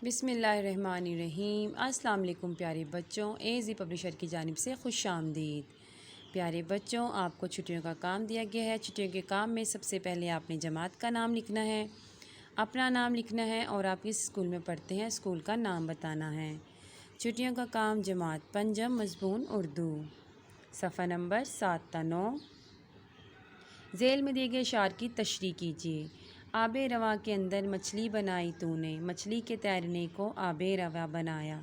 بسم اللہ الرحمن الرحیم۔ السلام علیکم پیارے بچوں، AZ پبلشر کی جانب سے خوش آمدید۔ پیارے بچوں، آپ کو چھٹیوں کا کام دیا گیا ہے۔ چھٹیوں کے کام میں سب سے پہلے آپ نے جماعت کا نام لکھنا ہے، اپنا نام لکھنا ہے اور آپ کس اسکول میں پڑھتے ہیں اسکول کا نام بتانا ہے۔ چھٹیوں کا کام جماعت پنجم مضمون اردو، صفحہ نمبر 7 تا 9۔ ذیل میں دیے گئے اشعار کی تشریح کیجیے۔ آب رواں کے اندر مچھلی بنائی تو نے، مچھلی کے تیرنے کو آب رواں بنایا۔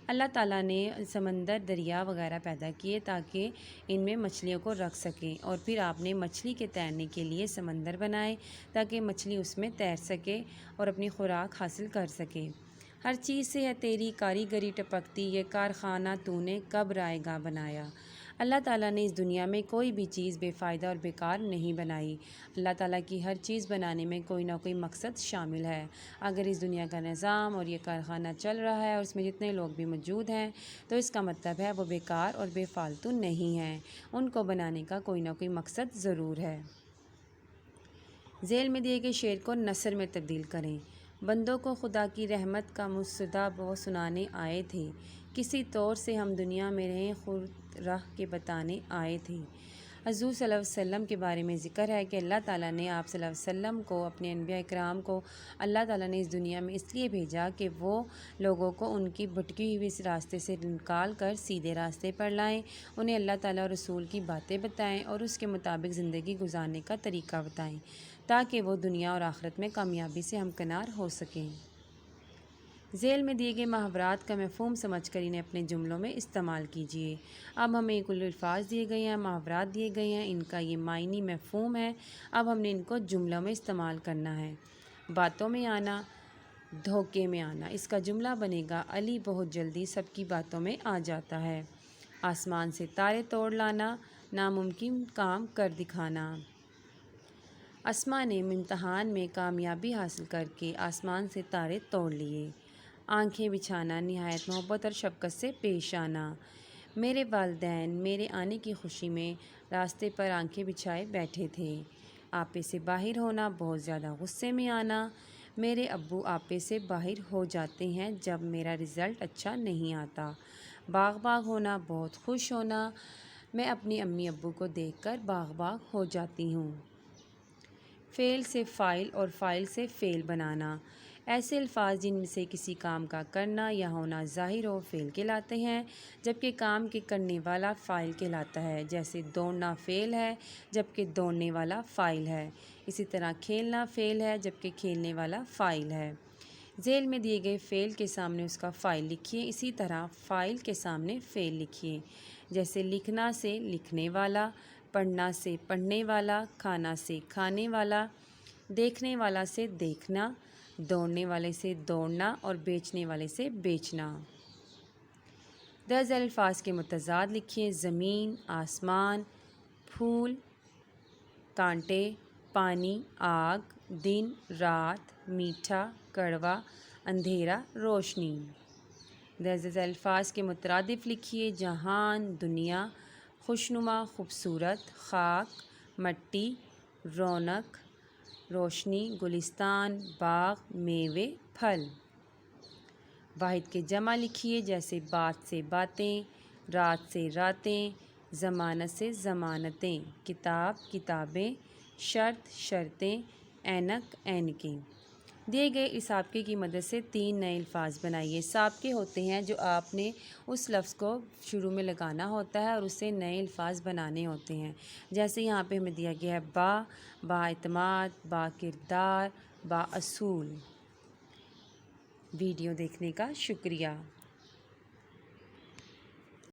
اللہ تعالیٰ نے سمندر، دریا وغیرہ پیدا کیے تاکہ ان میں مچھلیوں کو رکھ سکیں، اور پھر آپ نے مچھلی کے تیرنے کے لیے سمندر بنائے تاکہ مچھلی اس میں تیر سکے اور اپنی خوراک حاصل کر سکے۔ ہر چیز سے ہے تیری کاریگری ٹپکتی، یہ کارخانہ تو نے کب رائے گاں بنایا۔ اللہ تعالیٰ نے اس دنیا میں کوئی بھی چیز بے فائدہ اور بیکار نہیں بنائی۔ اللہ تعالیٰ کی ہر چیز بنانے میں کوئی نہ کوئی مقصد شامل ہے۔ اگر اس دنیا کا نظام اور یہ کارخانہ چل رہا ہے اور اس میں جتنے لوگ بھی موجود ہیں تو اس کا مطلب ہے وہ بیکار اور بے فالتو نہیں ہیں، ان کو بنانے کا کوئی نہ کوئی مقصد ضرور ہے۔ ذیل میں دیے گئے شعر کو نثر میں تبدیل کریں۔ بندوں کو خدا کی رحمت کا مصداق وہ سنانے آئے تھے، کسی طور سے ہم دنیا میں رہیں خود راہ کے بتانے آئے تھے۔ حضور صلی اللہ علیہ وسلم کے بارے میں ذکر ہے کہ اللہ تعالیٰ نے آپ صلی اللہ علیہ وسلم کو، اپنے انبیاء اکرام کو اللہ تعالیٰ نے اس دنیا میں اس لیے بھیجا کہ وہ لوگوں کو ان کی بھٹکی ہوئی اس راستے سے نکال کر سیدھے راستے پر لائیں، انہیں اللہ تعالیٰ اور رسول کی باتیں بتائیں اور اس کے مطابق زندگی گزارنے کا طریقہ بتائیں تاکہ وہ دنیا اور آخرت میں کامیابی سے ہمکنار ہو سکیں۔ ذیل میں دیے گئے محاورات کا مفہوم سمجھ کر انہیں اپنے جملوں میں استعمال کیجیے۔ اب ہمیں کل الفاظ دیے گئے ہیں، محاورات دیے گئے ہیں، ان کا یہ معنی مفہوم ہے۔ اب ہم نے ان کو جملوں میں استعمال کرنا ہے۔ باتوں میں آنا، دھوکے میں آنا۔ اس کا جملہ بنے گا، علی بہت جلدی سب کی باتوں میں آ جاتا ہے۔ آسمان سے تارے توڑ لانا، ناممکن کام کر دکھانا۔ اسما نے امتحان میں کامیابی حاصل کر کے آسمان سے تارے توڑ لیے۔ آنکھیں بچھانا، نہایت محبت اور شفقت سے پیش آنا۔ میرے والدین میرے آنے کی خوشی میں راستے پر آنکھیں بچھائے بیٹھے تھے۔ آپے سے باہر ہونا، بہت زیادہ غصے میں آنا۔ میرے ابو آپے سے باہر ہو جاتے ہیں جب میرا رزلٹ اچھا نہیں آتا۔ باغ باغ ہونا، بہت خوش ہونا۔ میں اپنی امی ابو کو دیکھ کر باغ باغ ہو جاتی ہوں۔ فعل سے فاعل اور فاعل سے فعل بنانا۔ ایسے الفاظ جن میں سے کسی کام کا کرنا یا ہونا ظاہر ہو فعل کہلاتے ہیں، جبکہ کام کے کرنے والا فاعل کہلاتا ہے۔ جیسے دوڑنا فعل ہے جبکہ دوڑنے والا فاعل ہے۔ اسی طرح کھیلنا فعل ہے جبکہ کھیلنے والا فاعل ہے۔ ذیل میں دیے گئے فعل کے سامنے اس کا فاعل لکھیے، اسی طرح فاعل کے سامنے فعل لکھیے۔ جیسے لکھنا سے لکھنے والا، پڑھنا سے پڑھنے والا، کھانا سے کھانے والا، دیکھنے والا سے دیکھنا، دوڑنے والے سے دوڑنا اور بیچنے والے سے بیچنا۔ درج ذیل الفاظ کے متضاد لکھیے۔ زمین، آسمان، پھول، کانٹے، پانی، آگ، دن، رات، میٹھا، کڑوا، اندھیرا، روشنی۔ درج ذیل الفاظ کے مترادف لکھیے۔ جہان، دنیا، خوشنما، خوبصورت، خاک، مٹی، رونق، روشنی، گلستان، باغ، میوے، پھل۔ واحد کے جمع لکھیے۔ جیسے بات سے باتیں، رات سے راتیں، ضمانت سے ضمانتیں، کتاب، کتابیں، شرط، شرطیں، اینک، اینکیں۔ دیے گئے اس سابقے کی مدد سے 3 نئے الفاظ بنائیے۔ سابقے ہوتے ہیں جو آپ نے اس لفظ کو شروع میں لگانا ہوتا ہے اور اس سے نئے الفاظ بنانے ہوتے ہیں۔ جیسے یہاں پہ ہمیں دیا گیا ہے با اعتماد، با کردار، با اصول۔ ویڈیو دیکھنے کا شکریہ۔